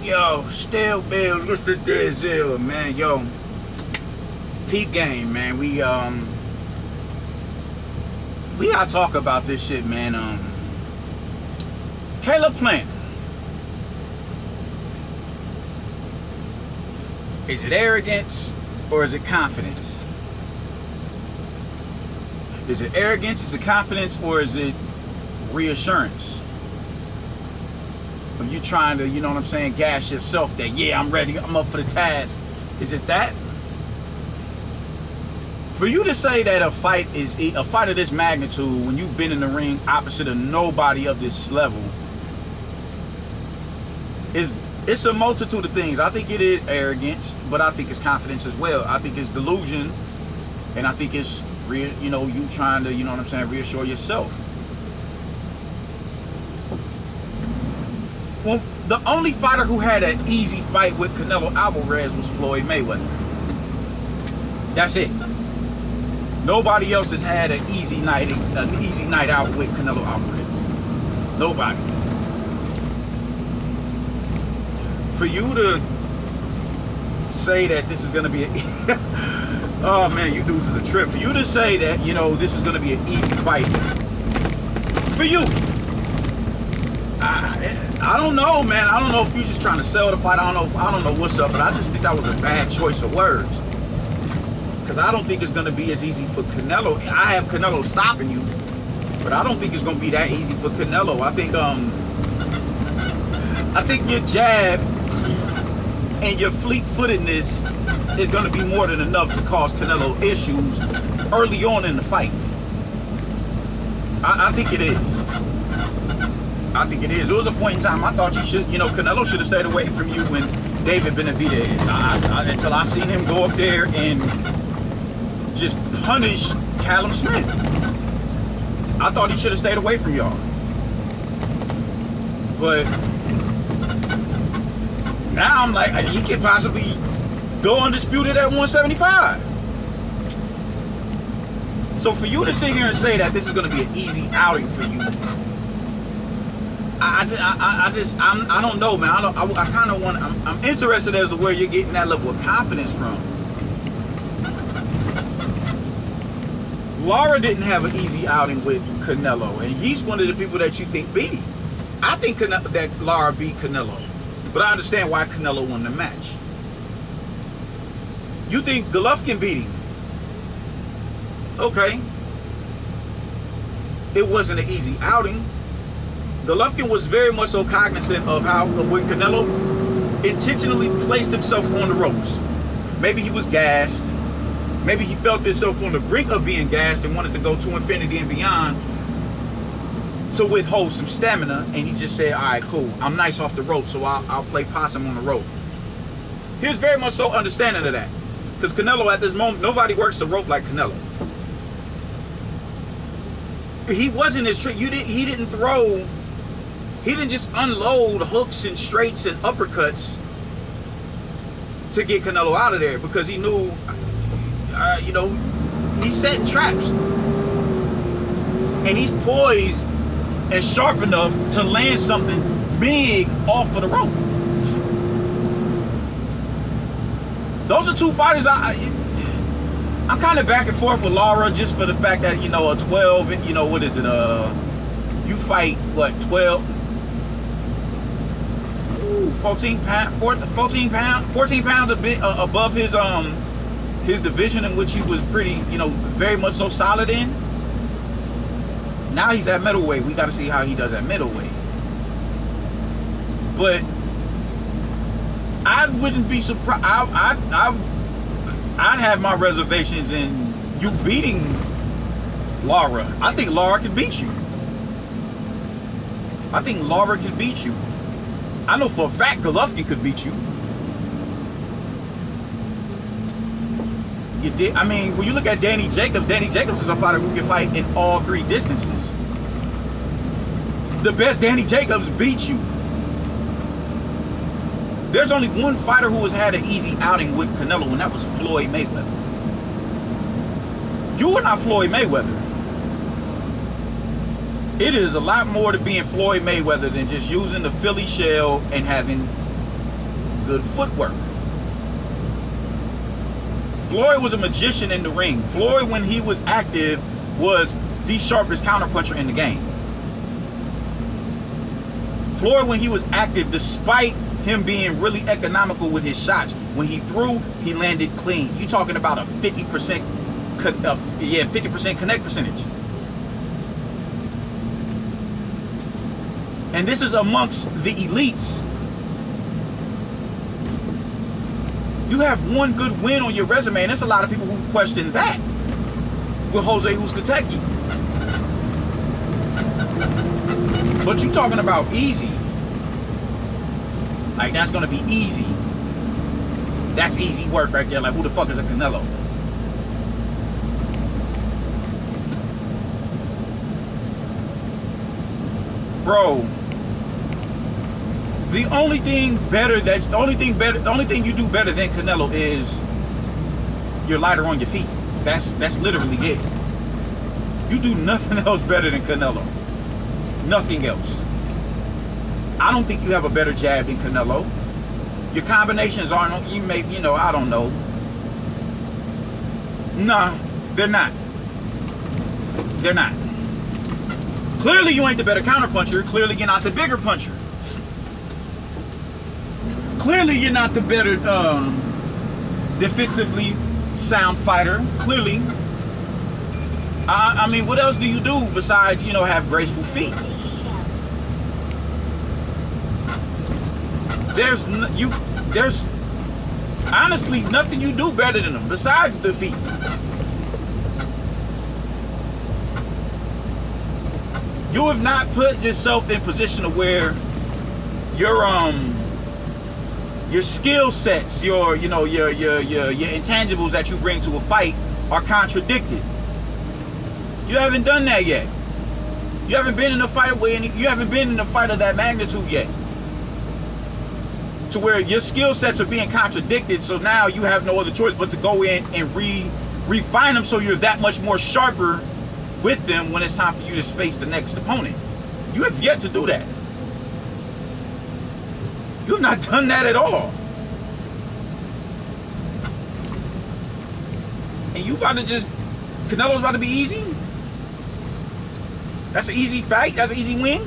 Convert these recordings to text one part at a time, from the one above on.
Yo, still Bill, what's the deal, man? Yo, peep game, man. We gotta talk about this shit, man. Caleb Plant. Is it arrogance or is it confidence? Is it arrogance, is it confidence, or is it reassurance? Of you trying to, you know what I'm saying, gas yourself that, yeah, I'm ready, I'm up for the task. Is it that? For you to say that a fight of this magnitude, when you've been in the ring opposite of nobody of this level, it's a multitude of things. I think it is arrogance, but I think it's confidence as well. I think it's delusion, and I think it's you trying to, you know what I'm saying, reassure yourself. Well, the only fighter who had an easy fight with Canelo Alvarez was Floyd Mayweather. That's it. Nobody else has had an easy night out with Canelo Alvarez. Nobody. For you to say that this is going to be oh man, you dudes is a trip. For you to say that, this is going to be an easy fight for you, I don't know, man. I don't know if you're just trying to sell the fight. I don't know what's up, but I just think that was a bad choice of words. Because I don't think it's going to be as easy for Canelo. I have Canelo stopping you, but I don't think it's going to be that easy for Canelo. I think your jab and your fleet-footedness is going to be more than enough to cause Canelo issues early on in the fight. I think it is. I think it is. There was a point in time I thought Canelo should have stayed away from you when David Benavidez, until I seen him go up there and just punish Callum Smith. I thought he should have stayed away from y'all. But now I'm like, he could possibly go undisputed at 175. So for you to sit here and say that this is going to be an easy outing for you, I don't know, man. I kind of want. I'm interested as to where you're getting that level of confidence from. Lara didn't have an easy outing with Canelo, and he's one of the people that you think beat him. I think that Lara beat Canelo, but I understand why Canelo won the match. You think Golovkin beat him? Okay. It wasn't an easy outing. Golovkin was very much so cognizant of how, when Canelo intentionally placed himself on the ropes. Maybe he was gassed. Maybe he felt himself on the brink of being gassed and wanted to go to infinity and beyond to withhold some stamina. And he just said, all right, cool. I'm nice off the rope, so I'll play possum on the rope. He was very much so understanding of that. Because Canelo at this moment, nobody works the rope like Canelo. He wasn't as trick. He didn't just unload hooks and straights and uppercuts to get Canelo out of there, because he knew, he's setting traps. And he's poised and sharp enough to land something big off of the rope. Those are two fighters I'm kind of back and forth with Lara, just for the fact that, a 12, what is it, you fight, what, 12, 14 pounds a bit above his division, in which he was pretty, very much so solid in. Now he's at middleweight. We got to see how he does at middleweight. But I wouldn't be surprised. I'd have my reservations in you beating Lara. I think Lara could beat you. I think Lara could beat you. I know for a fact Golovkin could beat you. You did. I mean, when you look at Danny Jacobs is a fighter who can fight in all three distances. The best Danny Jacobs beat you. There's only one fighter who has had an easy outing with Canelo, and that was Floyd Mayweather. You are not Floyd Mayweather. It is a lot more to being Floyd Mayweather than just using the Philly shell and having good footwork. Floyd was a magician in the ring. Floyd, when he was active, was the sharpest counterpuncher in the game. Floyd, when he was active, despite him being really economical with his shots, when he threw, he landed clean. You're talking about a 50% 50% connect percentage. And this is amongst the elites. You have one good win on your resume, and there's a lot of people who question that with Jose Uzcategui. But you talking about easy. Like, that's gonna be easy. That's easy work right there. Like, who the fuck is a Canelo? Bro, the only thing you do better than Canelo is you're lighter on your feet. That's literally it. You do nothing else better than Canelo. Nothing else. I don't think you have a better jab than Canelo. Your combinations aren't, I don't know. Nah, they're not. They're not. Clearly you ain't the better counterpuncher. Clearly you're not the bigger puncher. Clearly you're not the better defensively sound fighter. Clearly. I mean, what else do you do besides, have graceful feet? There's honestly nothing you do better than them besides the feet. You have not put yourself in position of where your skill sets, your intangibles that you bring to a fight are contradicted. You haven't done that yet. You haven't been in a fight of that magnitude yet, to where your skill sets are being contradicted. So now you have no other choice but to go in and refine them so you're that much more sharper with them when it's time for you to face the next opponent. You have yet to do that. You have not done that at all. And you about to just, Canelo's about to be easy? That's an easy fight? That's an easy win?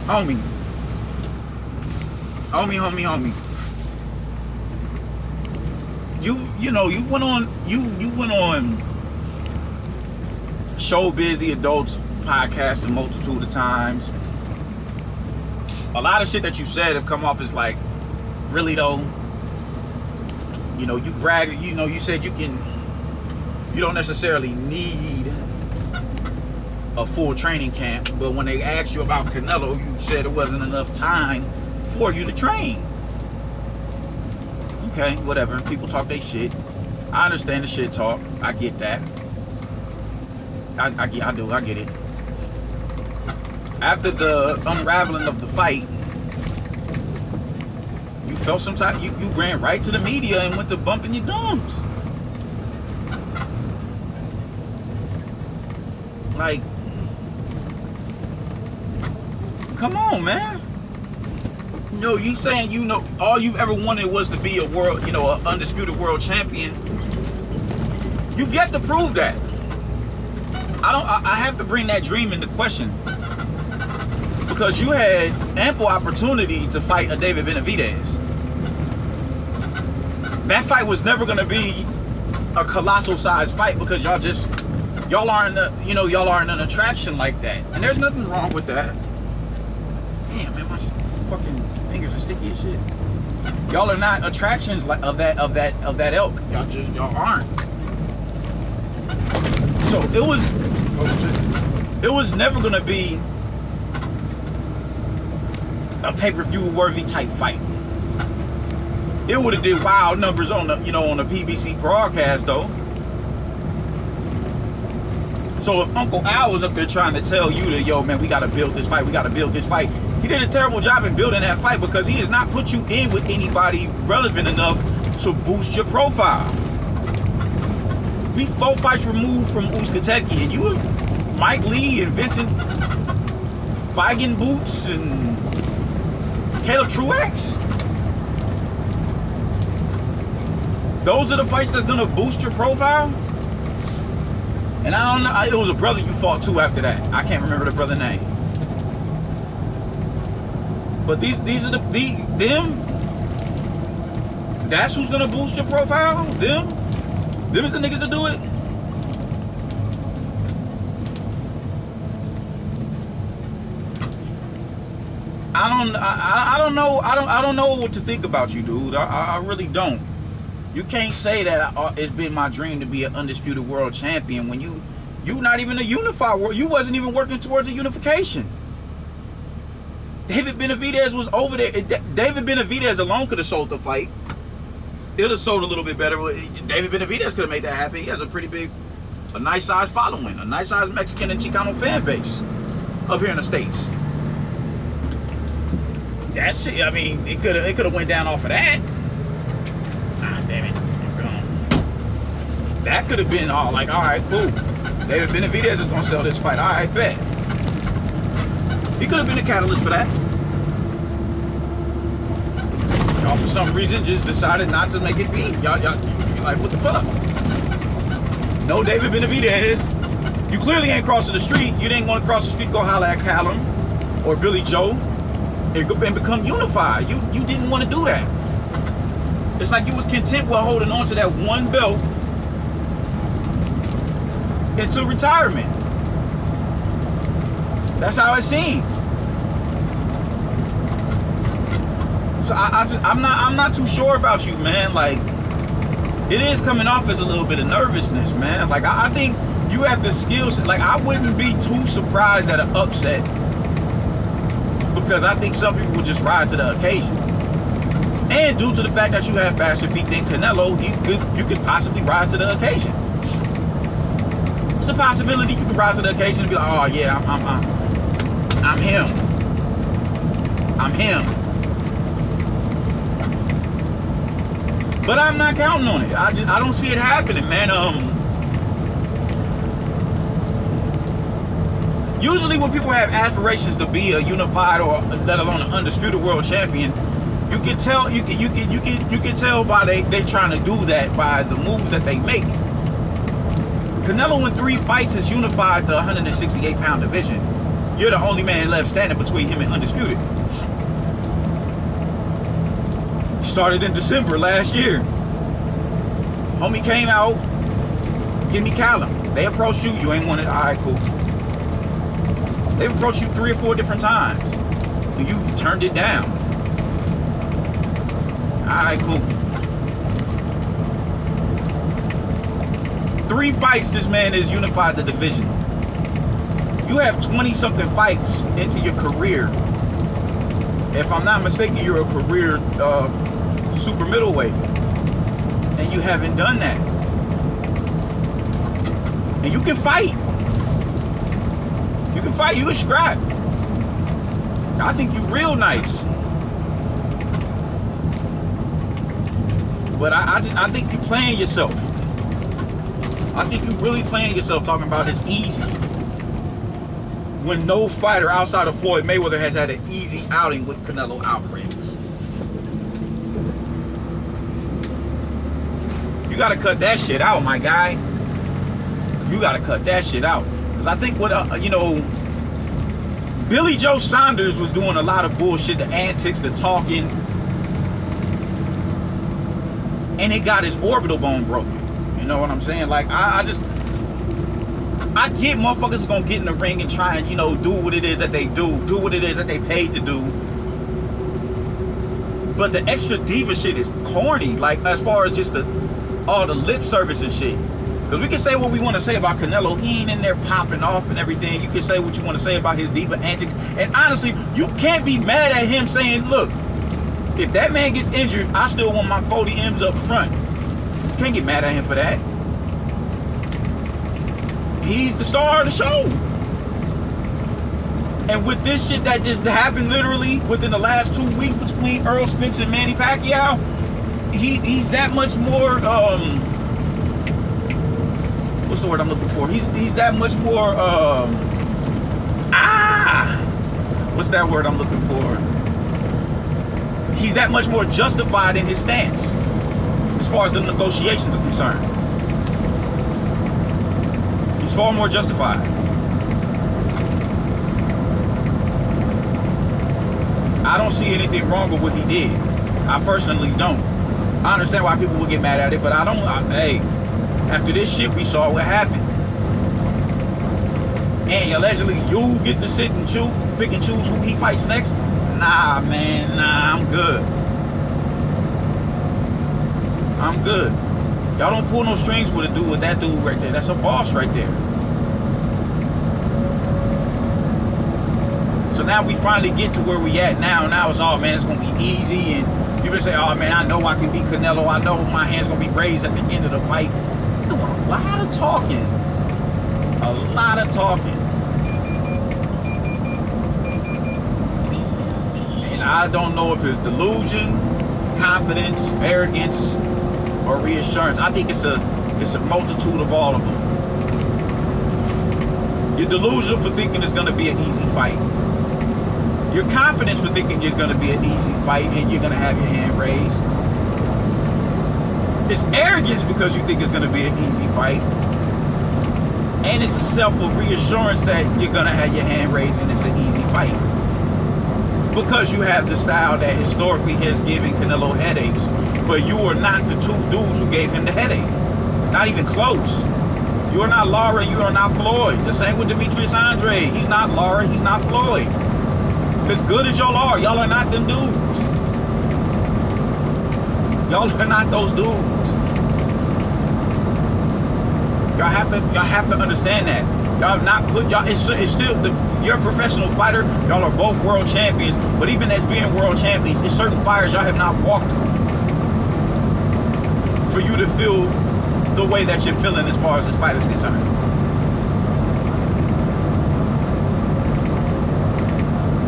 Homie. You went on Showbiz the Adults podcast a multitude of times. A lot of shit that you said have come off as like, really though? You bragged, you said you don't necessarily need a full training camp, but when they asked you about Canelo, you said it wasn't enough time for you to train. Okay, whatever. People talk their shit. I understand the shit talk. I get that. I get it. After the unraveling of the fight, you felt some type, you ran right to the media and went to bumping your gums. Like, come on, man. You saying, all you've ever wanted was to be a world, an undisputed world champion. You've yet to prove that. I have to bring that dream into question, because you had ample opportunity to fight a David Benavidez. That fight was never going to be a colossal size fight because y'all aren't an attraction like that, and there's nothing wrong with that. Damn, man, my fucking fingers are sticky as shit. Y'all are not attractions like of that elk. Y'all aren't. So it was never gonna be a pay-per-view worthy type fight. It would have did wild numbers on the on the PBC broadcast though. So if Uncle Al was up there trying to tell you that, yo man, we gotta build this fight, he did a terrible job in building that fight, because he has not put you in with anybody relevant enough to boost your profile. We 4 fights removed from Uzcategui, and Mike Lee and Vincent Boots and Caleb Truex. Those are the fights that's gonna boost your profile. And I don't know, it was a brother you fought too after that. I can't remember the brother's name. But these are them. That's who's gonna boost your profile. Them is the niggas that do it. I don't know what to think about you, dude. I really don't. You can't say that it's been my dream to be an undisputed world champion when you not even a unified world. You wasn't even working towards a unification. David Benavidez was over there. David Benavidez alone could have sold the fight. It would have sold a little bit better. David Benavidez could have made that happen. He has a nice size following, a nice size Mexican and Chicano fan base up here in the States. That shit, I mean, it could have went down off of that. Ah, damn it. That could have been all like, all right, cool. David Benavidez is gonna sell this fight. All right, bet. He could have been the catalyst for that. Y'all, for some reason, just decided not to make it be. Y'all like, what the fuck? No, David Benavidez. You clearly ain't crossing the street. You didn't want to cross the street, go holler at Callum or Billy Joe and become unified. You didn't want to do that. It's like you was content with holding on to that one belt into retirement. That's how it seemed. So I'm not too sure about you, man. Like, it is coming off as a little bit of nervousness, man. Like, I think you have the skills. Like, I wouldn't be too surprised at an upset, because I think some people will just rise to the occasion. And due to the fact that you have faster feet than Canelo, you could possibly rise to the occasion. It's a possibility you could rise to the occasion and be like, oh yeah, I'm him. I'm him. But I'm not counting on it. I don't see it happening, man. Usually when people have aspirations to be a unified or let alone an undisputed world champion, you can tell you can tell by they trying to do that by the moves that they make. Canelo in 3 fights has unified the 168-pound division. You're the only man left standing between him and undisputed. Started in December last year. Homie came out, give me Callum. They approached you, you ain't want it. All right, cool. They've approached you 3 or 4 different times, and you've turned it down. All right, cool. 3 fights, this man has unified the division. You have 20-something fights into your career. If I'm not mistaken, you're a career super middleweight, and you haven't done that. And you can fight. You can fight. You can scrap. I think you real nice. But I think you playing yourself. I think you really playing yourself talking about it's easy. When no fighter outside of Floyd Mayweather has had an easy outing with Canelo Alvarez. You gotta cut that shit out, my guy. You gotta cut that shit out. Because I think what, Billy Joe Saunders was doing a lot of bullshit, the antics, the talking. And it got his orbital bone broken. You know what I'm saying? Like, I get motherfuckers gonna get in the ring and try and, you know, do what it is that they do what it is that they paid to do. But the extra diva shit is corny, like, as far as just all the lip service and shit. Because we can say what we want to say about Canelo. He ain't in there popping off and everything. You can say what you want to say about his diva antics. And honestly, you can't be mad at him saying, look, if that man gets injured, I still want my 40 M's up front. You can't get mad at him for that. He's the star of the show. And with this shit that just happened literally within the last 2 weeks between Earl Spence and Manny Pacquiao, he's that much more, what's the word I'm looking for? He's that much more what's that word I'm looking for? He's that much more justified in his stance as far as the negotiations are concerned. He's far more justified. I don't see anything wrong with what he did. I personally don't. I understand why people would get mad at it, but I don't. Hey, after this shit we saw what happened, and allegedly you get to sit and pick and choose who he fights next. Nah, man, nah, I'm good. I'm good. Y'all don't pull no strings with a dude, with that dude right there. That's a boss right there. So now we finally get to where we at now. Now it's all, man, it's gonna be easy, and people say, oh man, I know I can beat Canelo. I know my hand's gonna be raised at the end of the fight. Doing a lot of talking. A lot of talking. And I don't know if it's delusion, confidence, arrogance, or reassurance. I think it's a multitude of all of them. You're delusional for thinking it's gonna be an easy fight. You're confident for thinking it's gonna be an easy fight and you're gonna have your hand raised. It's arrogance because you think it's gonna be an easy fight. And it's a self-reassurance that you're gonna have your hand raised and it's an easy fight. Because you have the style that historically has given Canelo headaches, but you are not the two dudes who gave him the headache. Not even close. You are not Lara, you are not Floyd. The same with Demetrius Andre. He's not Lara, he's not Floyd. As good as y'all are not them dudes. Y'all are not those dudes. Y'all have to understand that. Y'all have not put y'all. It's still you're a professional fighter. Y'all are both world champions. But even as being world champions, it's certain fires y'all have not walked through for you to feel the way that you're feeling as far as this fight is concerned.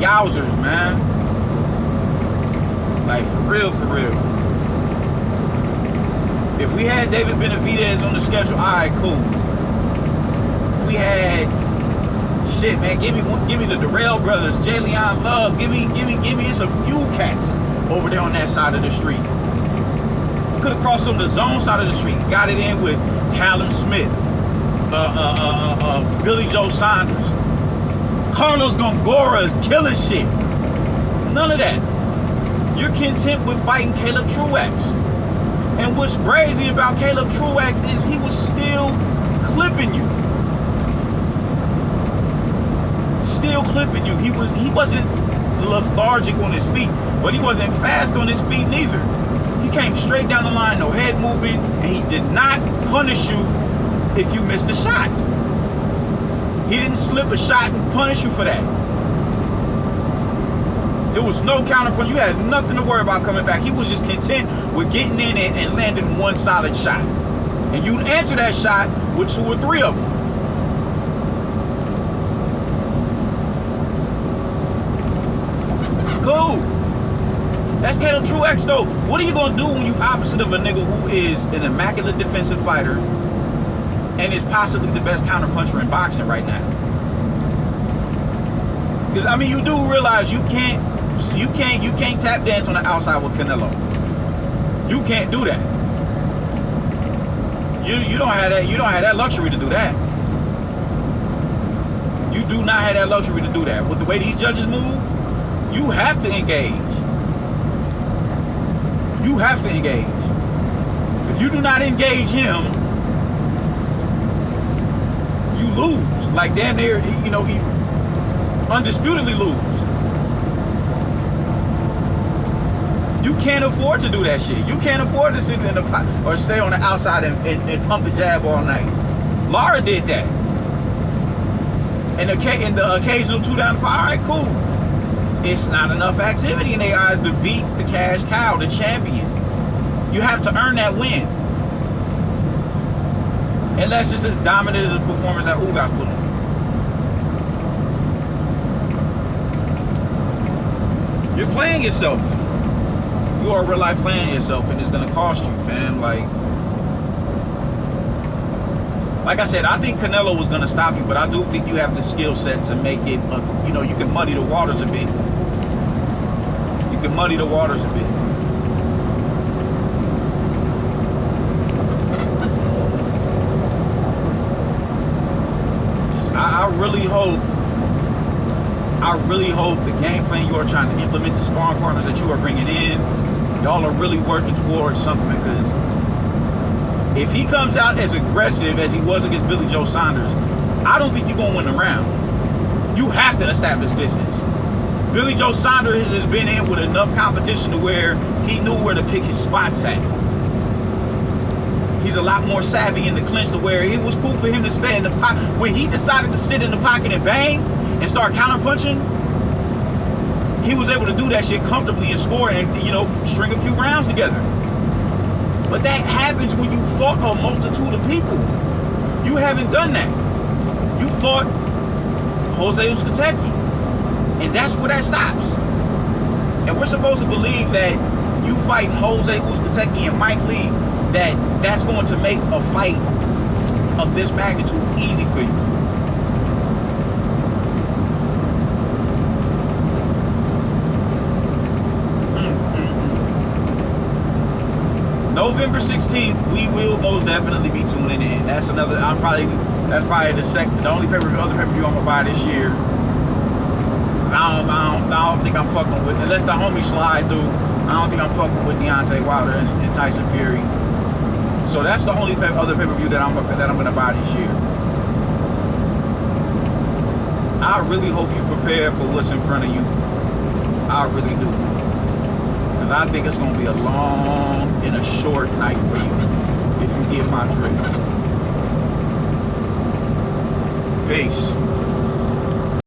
Yowzers, man. Like, for real, for real. If we had David Benavidez on the schedule, all right, cool. If we had shit, man, give me the Darrell brothers, Jalen Love, give me it's a few cats over there on that side of the street. We could have crossed on the zone side of the street, got it in with Callum Smith, Billy Joe Saunders. Carlos Gongora is killing shit. None of that. You're content with fighting Caleb Truax. And what's crazy about Caleb Truax is he was still clipping you. Still clipping you. He wasn't lethargic on his feet, but he wasn't fast on his feet neither. He came straight down the line, no head movement, and he did not punish you if you missed a shot. He didn't slip a shot and punish you for that. There was no counterpunch. You had nothing to worry about coming back. He was just content with getting in and landing one solid shot. And you'd answer that shot with 2 or 3 of them. Cool. That's Caleb Truax though. What are you gonna do when you opposite of a nigga who is an immaculate defensive fighter and is possibly the best counterpuncher in boxing right now? Because I mean, you do realize you can't tap dance on the outside with Canelo. You can't do that. You don't have that. You don't have that luxury to do that. You do not have that luxury to do that. With the way these judges move, you have to engage. You have to engage. If you do not engage him, you lose. Like damn near, you know, he undisputedly lose. You can't afford to do that shit. You can't afford to sit in the pot or stay on the outside and pump the jab all night. Lara did that. And the occasional 2 down the fight. All right, cool. It's not enough activity in their eyes to beat the cash cow, the champion. You have to earn that win. Unless it's as dominant as a performance that Ugas put on. You're playing yourself. You are real life playing yourself, and it's gonna cost you, fam. Like, Like I said, I think Canelo was going to stop you, but I do think you have the skill set to make it, you know, you can muddy the waters a bit. You can muddy the waters a bit. I really hope the game plan you are trying to implement, the sparring partners that you are bringing in, y'all are really working towards something, because if he comes out as aggressive as he was against Billy Joe Saunders, I don't think you're going to win the round. You have to establish distance. Billy Joe Saunders has been in with enough competition to where he knew where to pick his spots at. He's a lot more savvy in the clinch to where it was cool for him to stay in the pocket. When he decided to sit in the pocket and bang and start counterpunching, he was able to do that shit comfortably and score and, you know, string a few rounds together. But that happens when you fought a multitude of people. You haven't done that. You fought Jose Uzcategui, and that's where that stops. And we're supposed to believe that you fighting Jose Uzcategui and Mike Lee, that's going to make a fight of this magnitude easy for you. November 16th, we will most definitely be tuning in. That's probably the only other pay-per-view I'm gonna buy this year. I don't think I'm fucking with, unless the homie slide through, I don't think I'm fucking with Deontay Wilder and Tyson Fury. So that's the only other pay-per-view that I'm gonna buy this year. I really hope you prepare for what's in front of you. I really do. Because I think it's going to be a long and a short night for you, if you get my drift. Peace.